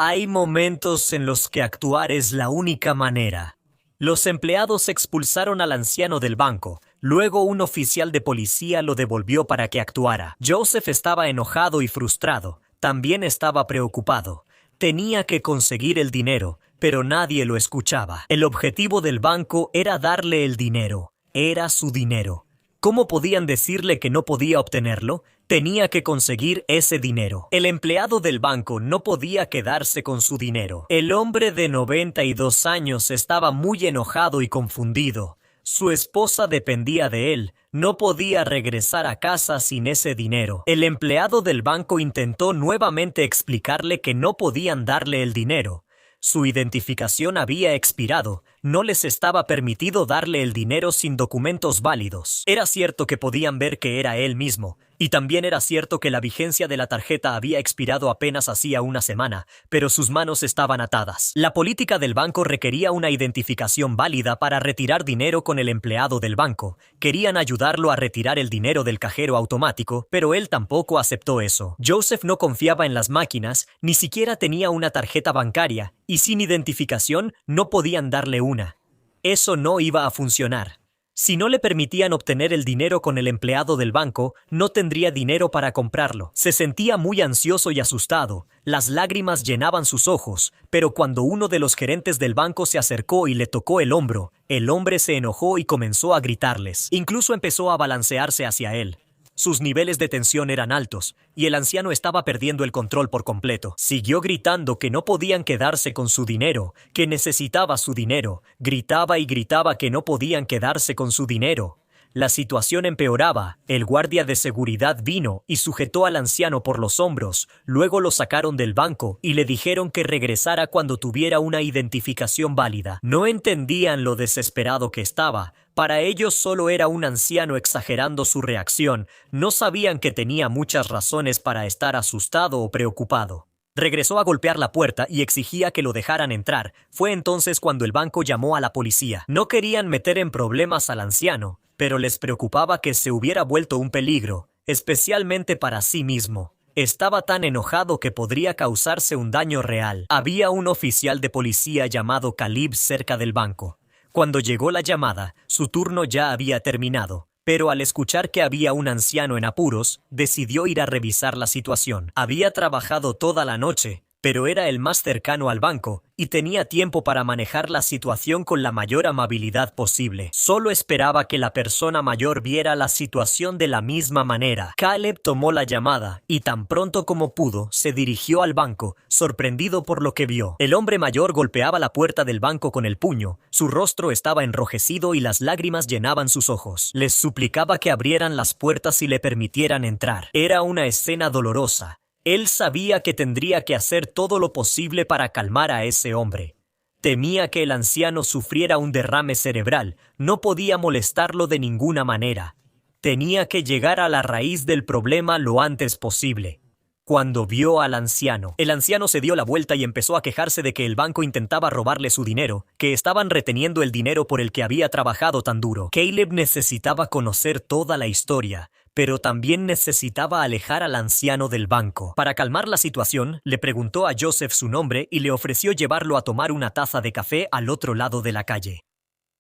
Hay momentos en los que actuar es la única manera. Los empleados expulsaron al anciano del banco. Luego un oficial de policía lo devolvió para que actuara. Joseph estaba enojado y frustrado. También estaba preocupado. Tenía que conseguir el dinero, pero nadie lo escuchaba. El objetivo del banco era darle el dinero. Era su dinero. ¿Cómo podían decirle que no podía obtenerlo? Tenía que conseguir ese dinero. El empleado del banco no podía quedarse con su dinero. El hombre de 92 años estaba muy enojado y confundido. Su esposa dependía de él. No podía regresar a casa sin ese dinero. El empleado del banco intentó nuevamente explicarle que no podían darle el dinero. Su identificación había expirado. No les estaba permitido darle el dinero sin documentos válidos. Era cierto que podían ver que era él mismo. Y también era cierto que la vigencia de la tarjeta había expirado apenas hacía una semana, pero sus manos estaban atadas. La política del banco requería una identificación válida para retirar dinero con el empleado del banco. Querían ayudarlo a retirar el dinero del cajero automático, pero él tampoco aceptó eso. Joseph no confiaba en las máquinas, ni siquiera tenía una tarjeta bancaria, y sin identificación no podían darle una. Eso no iba a funcionar. Si no le permitían obtener el dinero con el empleado del banco, no tendría dinero para comprarlo. Se sentía muy ansioso y asustado. Las lágrimas llenaban sus ojos, pero cuando uno de los gerentes del banco se acercó y le tocó el hombro, el hombre se enojó y comenzó a gritarles. Incluso empezó a balancearse hacia él. Sus niveles de tensión eran altos, y el anciano estaba perdiendo el control por completo. Siguió gritando que no podían quedarse con su dinero, que necesitaba su dinero. Gritaba y gritaba que no podían quedarse con su dinero. La situación empeoraba. El guardia de seguridad vino y sujetó al anciano por los hombros. Luego lo sacaron del banco y le dijeron que regresara cuando tuviera una identificación válida. No entendían lo desesperado que estaba. Para ellos solo era un anciano exagerando su reacción. No sabían que tenía muchas razones para estar asustado o preocupado. Regresó a golpear la puerta y exigía que lo dejaran entrar. Fue entonces cuando el banco llamó a la policía. No querían meter en problemas al anciano, pero les preocupaba que se hubiera vuelto un peligro, especialmente para sí mismo. Estaba tan enojado que podría causarse un daño real. Había un oficial de policía llamado Caleb cerca del banco. Cuando llegó la llamada, su turno ya había terminado. Pero al escuchar que había un anciano en apuros, decidió ir a revisar la situación. Había trabajado toda la noche, pero era el más cercano al banco y tenía tiempo para manejar la situación con la mayor amabilidad posible. Solo esperaba que la persona mayor viera la situación de la misma manera. Caleb tomó la llamada y tan pronto como pudo, se dirigió al banco, sorprendido por lo que vio. El hombre mayor golpeaba la puerta del banco con el puño. Su rostro estaba enrojecido y las lágrimas llenaban sus ojos. Les suplicaba que abrieran las puertas y le permitieran entrar. Era una escena dolorosa. Él sabía que tendría que hacer todo lo posible para calmar a ese hombre. Temía que el anciano sufriera un derrame cerebral. No podía molestarlo de ninguna manera. Tenía que llegar a la raíz del problema lo antes posible. Cuando vio al anciano, el anciano se dio la vuelta y empezó a quejarse de que el banco intentaba robarle su dinero, que estaban reteniendo el dinero por el que había trabajado tan duro. Caleb necesitaba conocer toda la historia, pero también necesitaba alejar al anciano del banco. Para calmar la situación, le preguntó a Joseph su nombre y le ofreció llevarlo a tomar una taza de café al otro lado de la calle.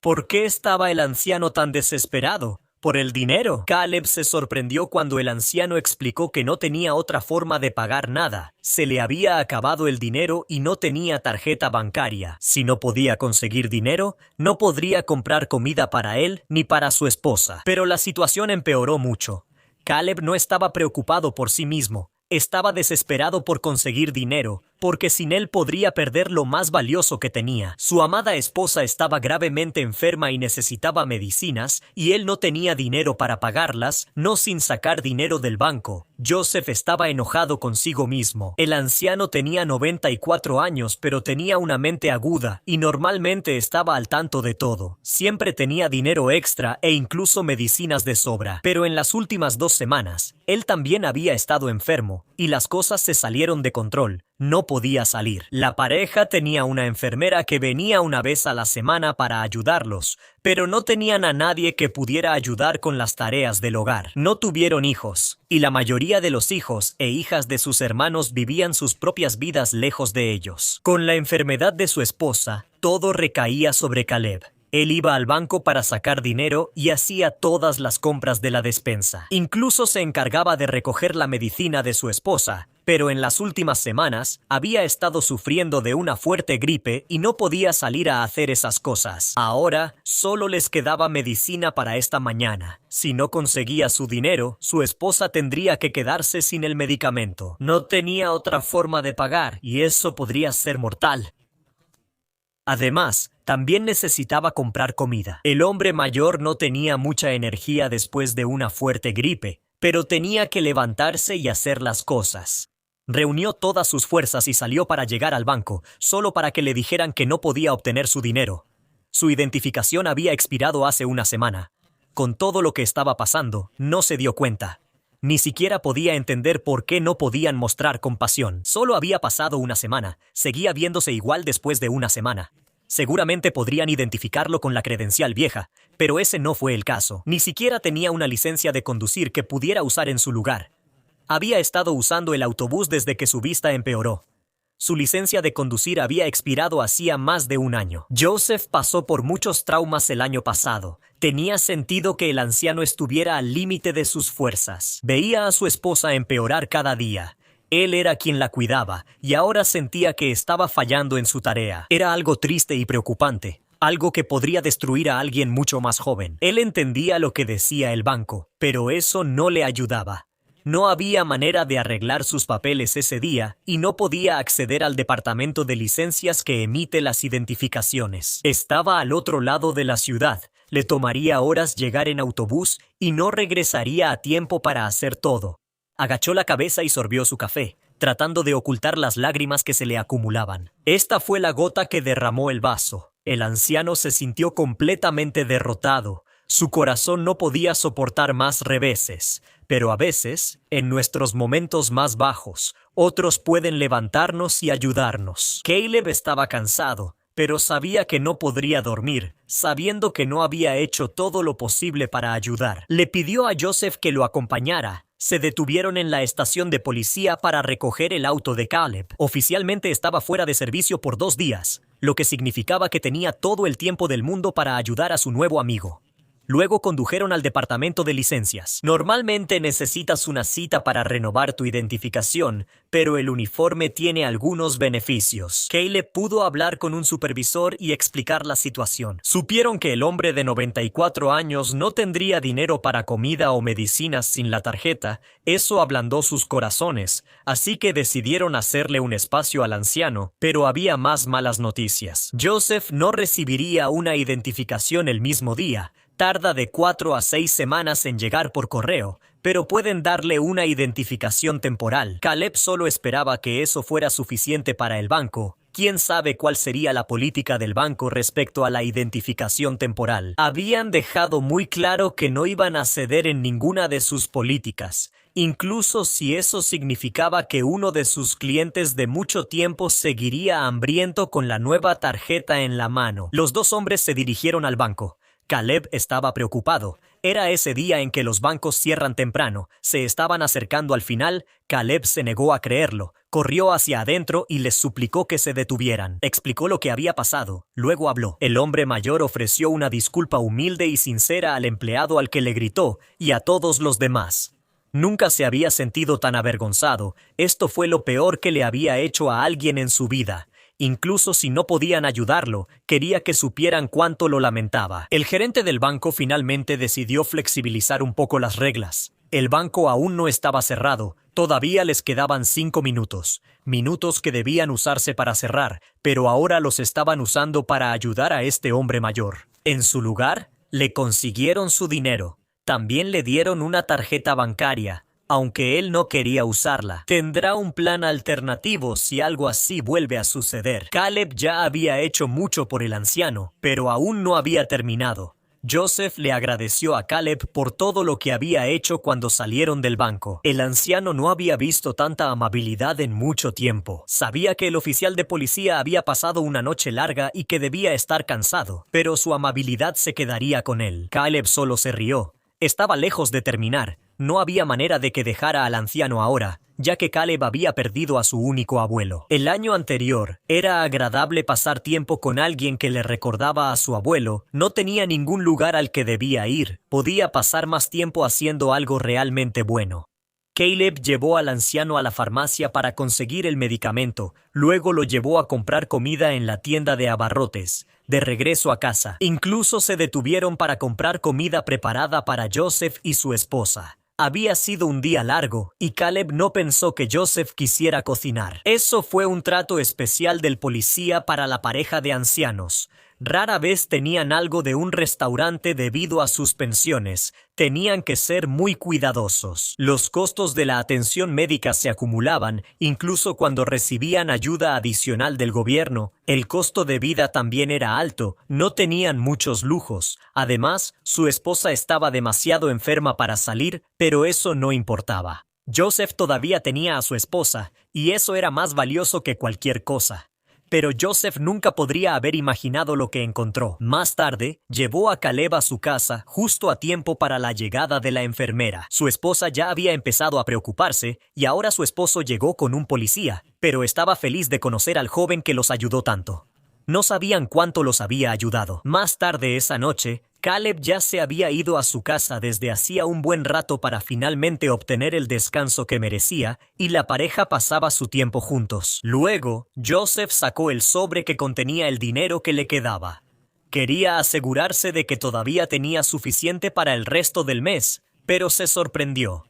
¿Por qué estaba el anciano tan desesperado? ¿Por el dinero? Caleb se sorprendió cuando el anciano explicó que no tenía otra forma de pagar nada. Se le había acabado el dinero y no tenía tarjeta bancaria. Si no podía conseguir dinero, no podría comprar comida para él ni para su esposa. Pero la situación empeoró mucho. Caleb no estaba preocupado por sí mismo. Estaba desesperado por conseguir dinero, porque sin él podría perder lo más valioso que tenía. Su amada esposa estaba gravemente enferma y necesitaba medicinas, y él no tenía dinero para pagarlas, no sin sacar dinero del banco. Joseph estaba enojado consigo mismo. El anciano tenía 94 años, pero tenía una mente aguda, y normalmente estaba al tanto de todo. Siempre tenía dinero extra e incluso medicinas de sobra. Pero en las últimas 2 semanas, él también había estado enfermo, y las cosas se salieron de control. no podía salir. La pareja tenía una enfermera que venía una vez a la semana para ayudarlos, pero no tenían a nadie que pudiera ayudar con las tareas del hogar. No tuvieron hijos, y la mayoría de los hijos e hijas de sus hermanos vivían sus propias vidas lejos de ellos. Con la enfermedad de su esposa, todo recaía sobre Caleb. Él iba al banco para sacar dinero y hacía todas las compras de la despensa. Incluso se encargaba de recoger la medicina de su esposa, pero en las últimas semanas había estado sufriendo de una fuerte gripe y no podía salir a hacer esas cosas. Ahora solo les quedaba medicina para esta mañana. Si no conseguía su dinero, su esposa tendría que quedarse sin el medicamento. No tenía otra forma de pagar y eso podría ser mortal. Además, también necesitaba comprar comida. El hombre mayor no tenía mucha energía después de una fuerte gripe, pero tenía que levantarse y hacer las cosas. Reunió todas sus fuerzas y salió para llegar al banco, solo para que le dijeran que no podía obtener su dinero. Su identificación había expirado hace una semana. Con todo lo que estaba pasando, no se dio cuenta. Ni siquiera podía entender por qué no podían mostrar compasión. Solo había pasado una semana. Seguía viéndose igual después de una semana. Seguramente podrían identificarlo con la credencial vieja, pero ese no fue el caso. Ni siquiera tenía una licencia de conducir que pudiera usar en su lugar. Había estado usando el autobús desde que su vista empeoró. Su licencia de conducir había expirado hacía más de un año. Joseph pasó por muchos traumas el año pasado. Tenía sentido que el anciano estuviera al límite de sus fuerzas. Veía a su esposa empeorar cada día. Él era quien la cuidaba, y ahora sentía que estaba fallando en su tarea. Era algo triste y preocupante, algo que podría destruir a alguien mucho más joven. Él entendía lo que decía el banco, pero eso no le ayudaba. No había manera de arreglar sus papeles ese día, y no podía acceder al departamento de licencias que emite las identificaciones. Estaba al otro lado de la ciudad. Le tomaría horas llegar en autobús, y no regresaría a tiempo para hacer todo. Agachó la cabeza y sorbió su café, tratando de ocultar las lágrimas que se le acumulaban. Esta fue la gota que derramó el vaso. El anciano se sintió completamente derrotado. Su corazón no podía soportar más reveses. Pero a veces, en nuestros momentos más bajos, otros pueden levantarnos y ayudarnos. Caleb estaba cansado, pero sabía que no podría dormir, sabiendo que no había hecho todo lo posible para ayudar. Le pidió a Joseph que lo acompañara. Se detuvieron en la estación de policía para recoger el auto de Caleb. Oficialmente estaba fuera de servicio por 2 días, lo que significaba que tenía todo el tiempo del mundo para ayudar a su nuevo amigo. Luego condujeron al departamento de licencias. Normalmente necesitas una cita para renovar tu identificación, pero el uniforme tiene algunos beneficios. Caleb pudo hablar con un supervisor y explicar la situación. Supieron que el hombre de 94 años no tendría dinero para comida o medicinas sin la tarjeta. Eso ablandó sus corazones, así que decidieron hacerle un espacio al anciano, pero había más malas noticias. Joseph no recibiría una identificación el mismo día. Tarda de 4 a 6 semanas en llegar por correo, pero pueden darle una identificación temporal. Caleb solo esperaba que eso fuera suficiente para el banco. ¿Quién sabe cuál sería la política del banco respecto a la identificación temporal? Habían dejado muy claro que no iban a ceder en ninguna de sus políticas, incluso si eso significaba que uno de sus clientes de mucho tiempo seguiría hambriento con la nueva tarjeta en la mano. Los 2 hombres se dirigieron al banco. Caleb estaba preocupado. Era ese día en que los bancos cierran temprano. Se estaban acercando al final. Caleb se negó a creerlo. Corrió hacia adentro y les suplicó que se detuvieran. Explicó lo que había pasado. Luego habló. El hombre mayor ofreció una disculpa humilde y sincera al empleado al que le gritó y a todos los demás. Nunca se había sentido tan avergonzado. Esto fue lo peor que le había hecho a alguien en su vida. Incluso si no podían ayudarlo, quería que supieran cuánto lo lamentaba. El gerente del banco finalmente decidió flexibilizar un poco las reglas. El banco aún no estaba cerrado. Todavía les quedaban 5 minutos. Minutos que debían usarse para cerrar, pero ahora los estaban usando para ayudar a este hombre mayor. En su lugar, le consiguieron su dinero. También le dieron una tarjeta bancaria. Aunque él no quería usarla. Tendrá un plan alternativo si algo así vuelve a suceder. Caleb ya había hecho mucho por el anciano, pero aún no había terminado. Joseph le agradeció a Caleb por todo lo que había hecho cuando salieron del banco. El anciano no había visto tanta amabilidad en mucho tiempo. Sabía que el oficial de policía había pasado una noche larga y que debía estar cansado, pero su amabilidad se quedaría con él. Caleb solo se rió. Estaba lejos de terminar. No había manera de que dejara al anciano ahora, ya que Caleb había perdido a su único abuelo. El año anterior, era agradable pasar tiempo con alguien que le recordaba a su abuelo. No tenía ningún lugar al que debía ir. Podía pasar más tiempo haciendo algo realmente bueno. Caleb llevó al anciano a la farmacia para conseguir el medicamento. Luego lo llevó a comprar comida en la tienda de abarrotes. De regreso a casa, incluso se detuvieron para comprar comida preparada para Joseph y su esposa. Había sido un día largo, y Caleb no pensó que Joseph quisiera cocinar. Eso fue un trato especial del policía para la pareja de ancianos. Rara vez tenían algo de un restaurante debido a sus pensiones. Tenían que ser muy cuidadosos. Los costos de la atención médica se acumulaban, incluso cuando recibían ayuda adicional del gobierno. El costo de vida también era alto, no tenían muchos lujos. Además, su esposa estaba demasiado enferma para salir, pero eso no importaba. Joseph todavía tenía a su esposa, y eso era más valioso que cualquier cosa. Pero Joseph nunca podría haber imaginado lo que encontró. Más tarde, llevó a Caleb a su casa justo a tiempo para la llegada de la enfermera. Su esposa ya había empezado a preocuparse y ahora su esposo llegó con un policía, pero estaba feliz de conocer al joven que los ayudó tanto. No sabían cuánto los había ayudado. Más tarde esa noche, Caleb ya se había ido a su casa desde hacía un buen rato para finalmente obtener el descanso que merecía, y la pareja pasaba su tiempo juntos. Luego, Joseph sacó el sobre que contenía el dinero que le quedaba. Quería asegurarse de que todavía tenía suficiente para el resto del mes, pero se sorprendió.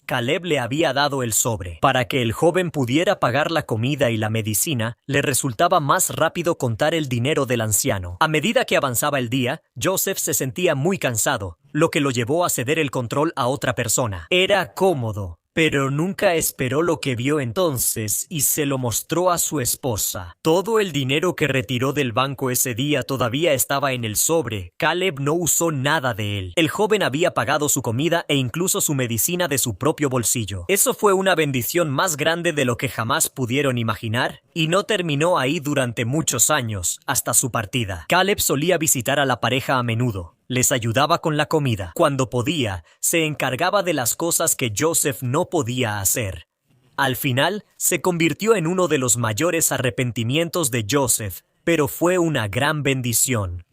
Caleb le había dado el sobre. Para que el joven pudiera pagar la comida y la medicina, le resultaba más rápido contar el dinero del anciano. A medida que avanzaba el día, Joseph se sentía muy cansado, lo que lo llevó a ceder el control a otra persona. Era cómodo, pero nunca esperó lo que vio entonces y se lo mostró a su esposa. Todo el dinero que retiró del banco ese día todavía estaba en el sobre. Caleb no usó nada de él. El joven había pagado su comida e incluso su medicina de su propio bolsillo. Eso fue una bendición más grande de lo que jamás pudieron imaginar, y no terminó ahí durante muchos años, hasta su partida. Caleb solía visitar a la pareja a menudo. Les ayudaba con la comida. Cuando podía, se encargaba de las cosas que Joseph no podía hacer. Al final, se convirtió en uno de los mayores arrepentimientos de Joseph, pero fue una gran bendición.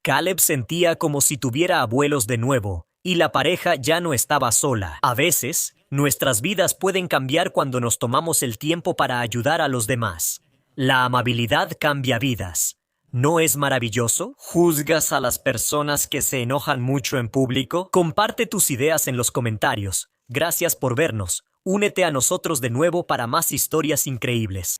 Caleb sentía como si tuviera abuelos de nuevo, y la pareja ya no estaba sola. A veces, nuestras vidas pueden cambiar cuando nos tomamos el tiempo para ayudar a los demás. La amabilidad cambia vidas. ¿No es maravilloso? ¿Juzgas a las personas que se enojan mucho en público? Comparte tus ideas en los comentarios. Gracias por vernos. Únete a nosotros de nuevo para más historias increíbles.